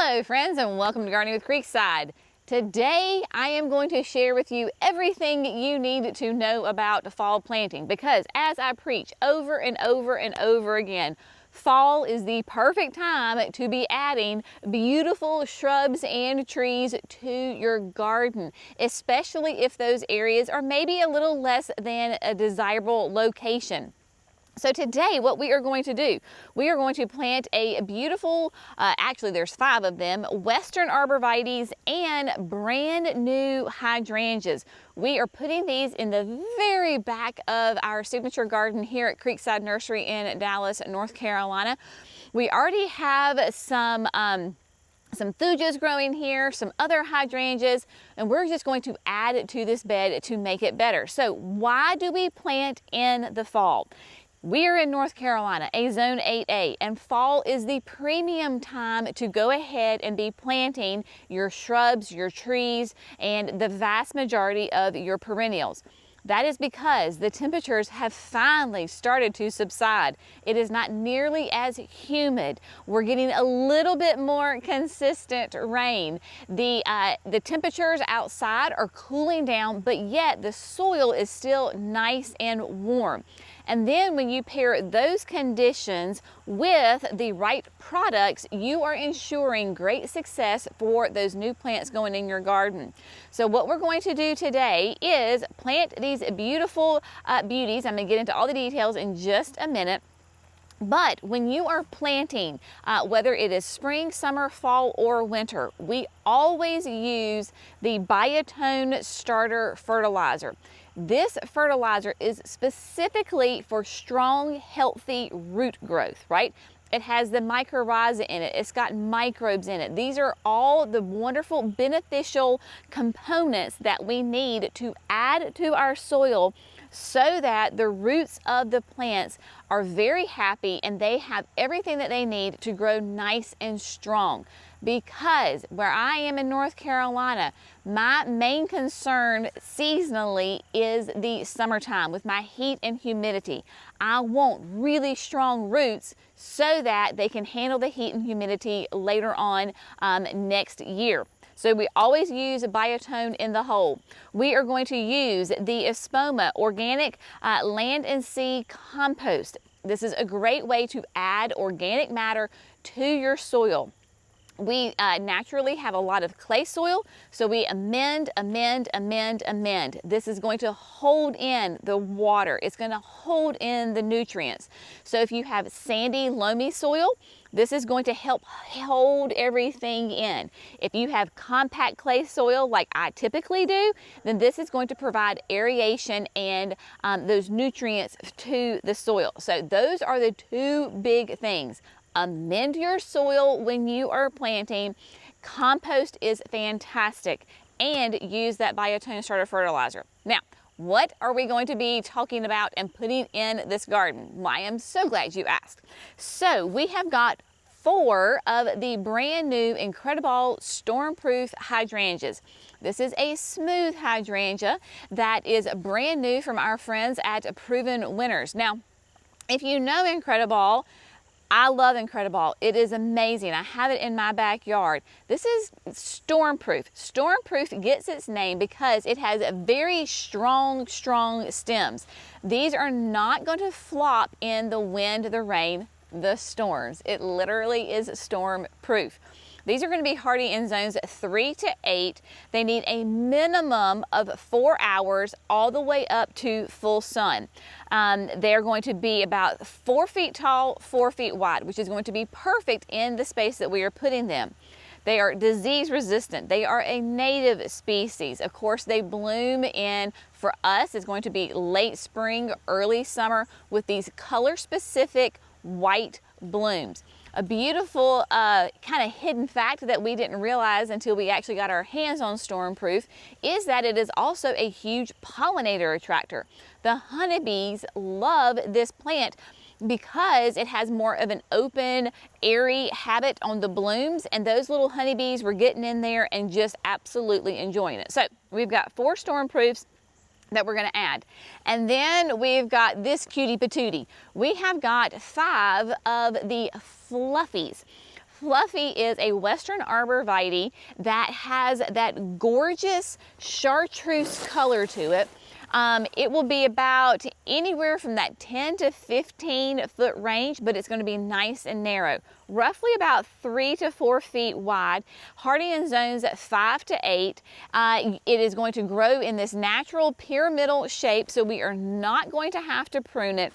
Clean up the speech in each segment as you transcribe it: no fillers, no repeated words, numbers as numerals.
Hello friends, and welcome to Gardening with Creekside. Today I am going to share with you everything you need to know about fall planting, because as I preach over and over and over again, fall is the perfect time to be adding beautiful shrubs and trees to your garden, especially if those areas are maybe a little less than a desirable location. So today what we are going to do, we are going to plant a beautiful, actually there's 5 of them, Western arborvitaes and brand new hydrangeas. We are putting these in the very back of our signature garden here at Creekside Nursery in Dallas, North Carolina. We already have some thujas growing here, some other hydrangeas, and we're just going to add it to this bed to make it better. So why do we plant in the fall? We are in North Carolina, a zone 8A, and fall is the premium time to go ahead and be planting your shrubs, your trees, and the vast majority of your perennials. That is because the temperatures have finally started to subside. It is not nearly as humid. We're getting a little bit more consistent rain. The temperatures outside are cooling down, but yet the soil is still nice and warm. And then when you pair those conditions with the right products, you are ensuring great success for those new plants going in your garden. So what we're going to do today is plant these beautiful beauties. I'm going to get into all the details in just a minute. But when you are planting, whether it is spring, summer, fall, or winter, we always use the Biotone starter fertilizer. This fertilizer is specifically for strong, healthy root growth, right? It has the mycorrhiza in it. It's got microbes in it. These are all the wonderful beneficial components that we need to add to our soil so that the roots of the plants are very happy and they have everything that they need to grow nice and strong. Because where I am in North Carolina, my main concern seasonally is the summertime with my heat and humidity. I want really strong roots so that they can handle the heat and humidity later on next year. So we always use Biotone in the hole. We are going to use the Espoma organic land and sea compost. This is a great way to add organic matter to your soil. We naturally have a lot of clay soil, so we amend. This is going to hold in the water. It's going to hold in the nutrients. So if you have sandy, loamy soil, this is going to help hold everything in. If you have compact clay soil like I typically do, then this is going to provide aeration and those nutrients to the soil. So those are the 2 big things. Amend your soil when you are planting. Compost is fantastic, and use that Biotone starter fertilizer. Now, what are we going to be talking about and putting in this garden? Well, I am so glad you asked. So we have got 4 of the brand new INCREDIBALL Storm Proof hydrangeas. This is a smooth hydrangea that is brand new from our friends at Proven Winners. Now, if you know INCREDIBALL, I love INCREDIBALL. It is amazing. I have it in my backyard. This is storm proof. Storm proof gets its name because it has very strong stems. These are not going to flop in the wind, the rain, the storms. It literally is storm proof. These are going to be hardy in zones 3 to 8. They need a minimum of 4 hours all the way up to full sun. They're going to be about 4 feet tall, 4 feet wide, which is going to be perfect in the space that we are putting them. They are disease resistant. They are a native species. Of course, they bloom in, for us, it's going to be late spring, early summer with these color specific white blooms. A beautiful kind of hidden fact that we didn't realize until we actually got our hands on Storm Proof is that it is also a huge pollinator attractor. The honeybees love this plant because it has more of an open, airy habit on the blooms, and those little honeybees were getting in there and just absolutely enjoying it. So we've got 4 Storm Proofs that we're going to add. And then we've got this cutie patootie. We have got 5 of the fluffies. Fluffy is a Western arborvitae that has that gorgeous chartreuse color to it. It will be about anywhere from that 10 to 15 foot range, but it's going to be nice and narrow, roughly about 3 to 4 feet wide, hardy in zones 5 to 8. It is going to grow in this natural pyramidal shape, so we are not going to have to prune it.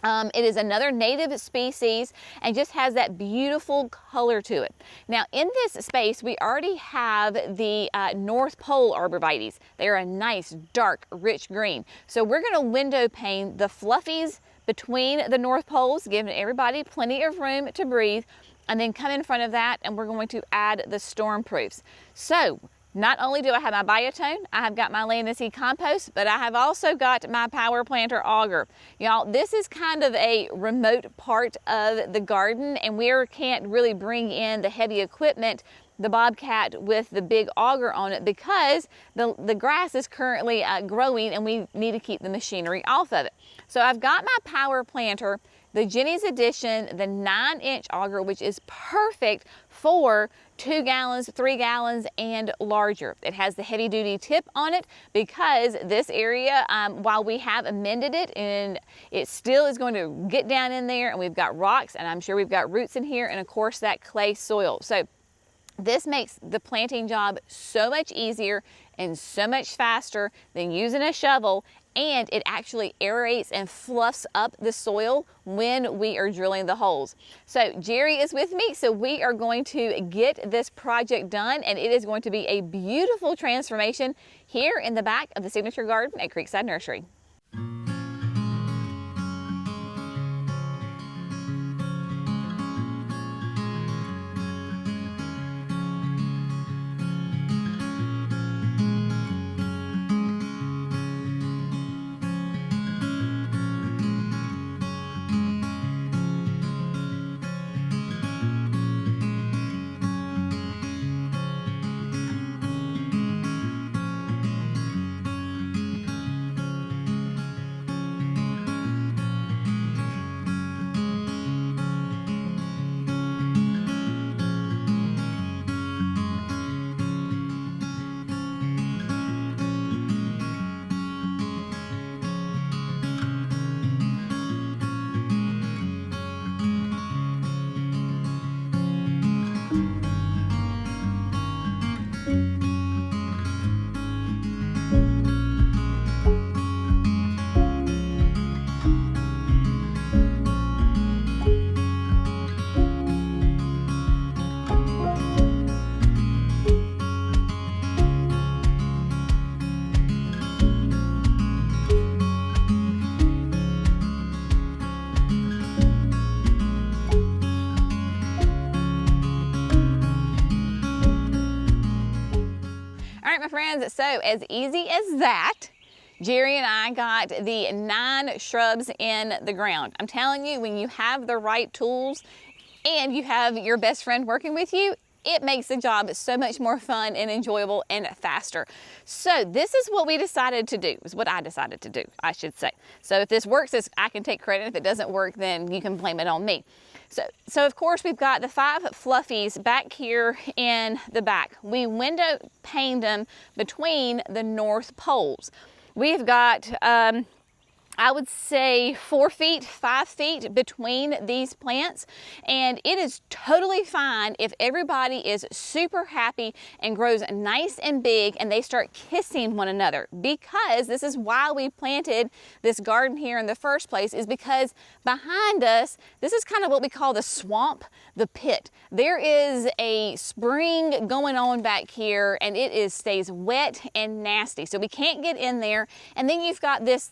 It is another native species and just has that beautiful color to it. Now in this space, we already have the North Pole arborvitaes. They are a nice, dark, rich green. So we're gonna window pane the fluffies between the North Poles, giving everybody plenty of room to breathe, and then come in front of that and we're going to add the storm proofs. So not only do I have my biotone, I have got my land and seed compost, but I have also got my power planter auger. Y'all, this is kind of a remote part of the garden and we can't really bring in the heavy equipment, the Bobcat with the big auger on it, because the grass is currently growing and we need to keep the machinery off of it. So I've got my power planter, the Jenny's Edition, the 9-inch auger, which is perfect for 2 gallons, 3 gallons, and larger. It has the heavy duty tip on it because this area, while we have amended it, and it still is going to get down in there, and we've got rocks, and I'm sure we've got roots in here, and of course that clay soil. So this makes the planting job so much easier and so much faster than using a shovel, and it actually aerates and fluffs up the soil when we are drilling the holes. So Jerry is with me, so we are going to get this project done, and it is going to be a beautiful transformation here in the back of the signature garden at Creekside Nursery. My friends, so as easy as that, Jerry and I got the 9 shrubs in the ground. I'm telling you, when you have the right tools and you have your best friend working with you, it makes the job so much more fun and enjoyable and faster. So this is what we decided to do, is what I decided to do, I should say. So if this works, I can take credit. If it doesn't work, then you can blame it on me. So of course we've got the 5 fluffies back here in the back. We window paned them between the North Poles. We've got, I would say 4 feet, 5 feet between these plants, and it is totally fine if everybody is super happy and grows nice and big and they start kissing one another, because this is why we planted this garden here in the first place, is because behind us, this is kind of what we call the swamp, the pit. There is a spring going on back here and it stays wet and nasty, so we can't get in there. And then you've got this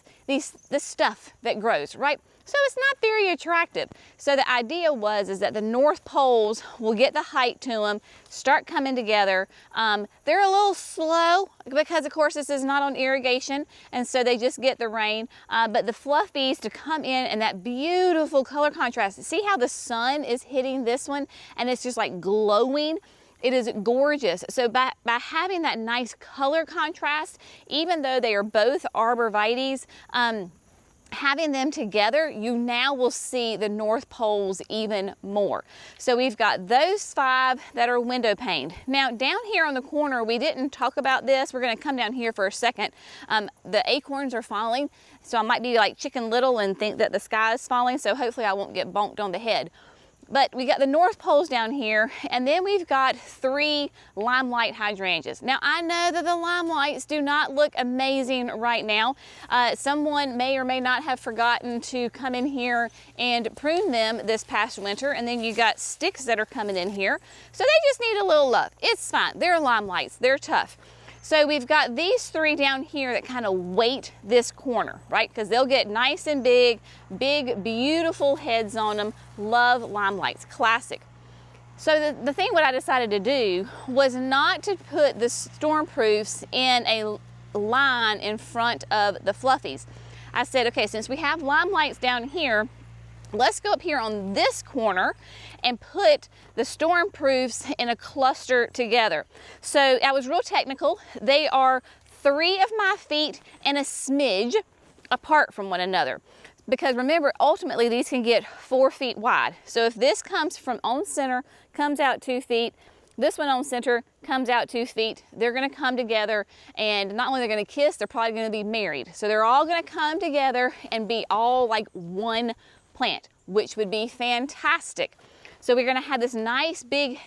stuff that grows, right? So it's not very attractive. So the idea is that the North Poles will get the height to them, start coming together. They're a little slow because of course this is not on irrigation, and so they just get the rain. But the fluffies to come in and that beautiful color contrast. See how the sun is hitting this one and it's just like glowing? It is gorgeous. So by having that nice color contrast, even though they are both arborvitaes, having them together, you now will see the North Poles even more. So we've got those 5 that are window paned. Now down here on the corner, we didn't talk about this. We're gonna come down here for a second. The acorns are falling, so I might be like Chicken Little and think that the sky is falling, so hopefully I won't get bonked on the head. But we got the North Poles down here, and then we've got 3 limelight hydrangeas. Now I know that the limelights do not look amazing right now. Someone may or may not have forgotten to come in here and prune them this past winter, and then you got sticks that are coming in here. So they just need a little love. It's fine, they're limelights, they're tough. So we've got these 3 down here that kind of weight this corner, right? Because they'll get nice and big, beautiful heads on them. Love limelights, classic. So the thing what I decided to do was not to put the storm proofs in a line in front of the fluffies. I said, okay, since we have limelights down here, let's go up here on this corner and put the storm proofs in a cluster together. So I was real technical. They are 3 of my feet and a smidge apart from one another. Because remember, ultimately these can get 4 feet wide. So if this comes from on center, comes out 2 feet, this one on center comes out 2 feet, they're gonna come together, and not only they're gonna kiss, they're probably gonna be married. So they're all gonna come together and be all like one plant, which would be fantastic. So we're gonna have this nice big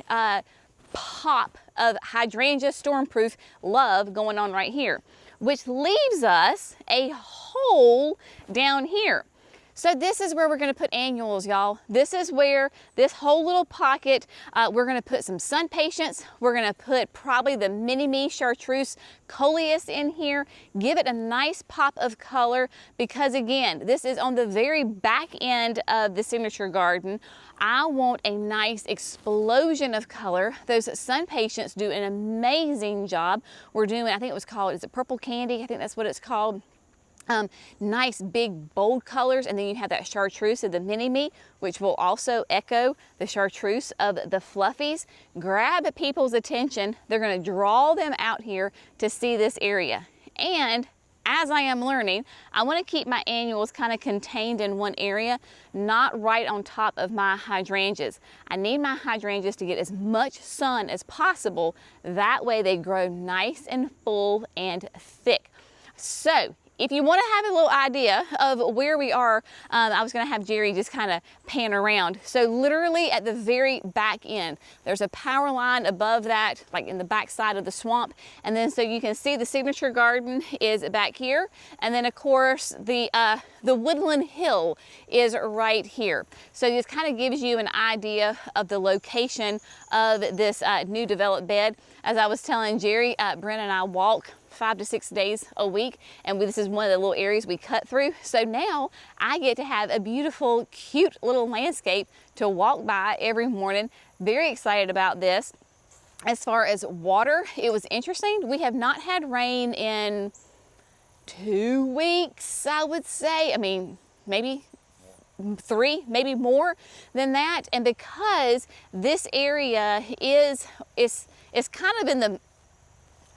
pop of hydrangea stormproof love going on right here, which leaves us a hole down here. So this is where we're gonna put annuals, y'all. This is where this whole little pocket, we're gonna put some sun patience. We're gonna put probably the mini-me chartreuse coleus in here, give it a nice pop of color, because again, this is on the very back end of the signature garden. I want a nice explosion of color. Those sun patience do an amazing job. We're doing, I think it was called, is it purple candy? I think that's what it's called. Nice big bold colors, and then you have that chartreuse of the mini-me, which will also echo the chartreuse of the fluffies. Grab people's attention. They're going to draw them out here to see this area. And as I am learning, I want to keep my annuals kind of contained in one area, not right on top of my hydrangeas. I need my hydrangeas to get as much sun as possible. That way they grow nice and full and thick. So if you want to have a little idea of where we are, I was going to have Jerry just kind of pan around. So literally at the very back end, there's a power line above that, like in the back side of the swamp. And then so you can see the signature garden is back here. And then of course the woodland hill is right here. So this kind of gives you an idea of the location of this new developed bed. As I was telling Jerry, Brent and I walk 5 to 6 days a week, and this is one of the little areas we cut through. So now I get to have a beautiful, cute little landscape to walk by every morning. Very excited about this. As far as water, it was interesting. We have not had rain in 2 weeks, I would say. I mean, maybe 3, maybe more than that. And because this area is kind of in the,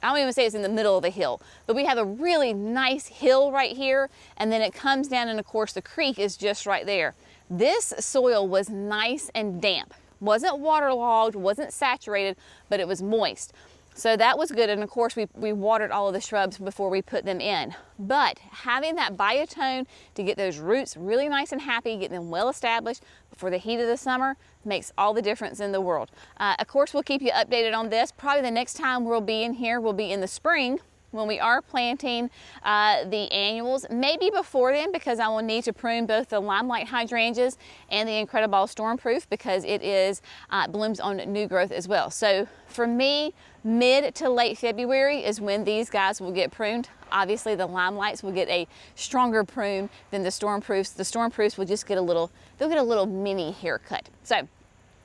I don't even say it's in the middle of the hill, but we have a really nice hill right here, and then it comes down, and of course the creek is just right there. This soil was nice and damp. Wasn't waterlogged, wasn't saturated, but it was moist. So that was good, and of course we watered all of the shrubs before we put them in. But having that biotone to get those roots really nice and happy, get them well established before the heat of the summer, makes all the difference in the world. Of course, we'll keep you updated on this. Probably the next time we'll be in here will be in the spring, when we are planting the annuals, maybe before then, because I will need to prune both the limelight hydrangeas and the INCREDIBALL Storm Proof, because it is blooms on new growth as well. So for me, mid to late February is when these guys will get pruned. Obviously the limelights will get a stronger prune than the storm proofs. The storm proofs will just get a little, they'll get a little mini haircut. So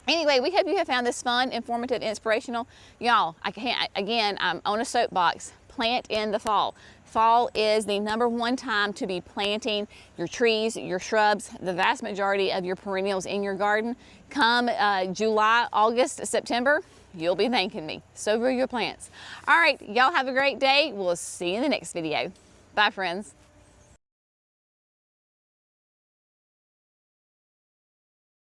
anyway, we hope you have found this fun, informative, inspirational. Y'all, again, I'm on a soapbox. Plant in the fall. Fall is the #1 time to be planting your trees, your shrubs, the vast majority of your perennials in your garden. Come July, August, September, you'll be thanking me. So will your plants. All right, y'all have a great day. We'll see you in the next video. Bye, friends.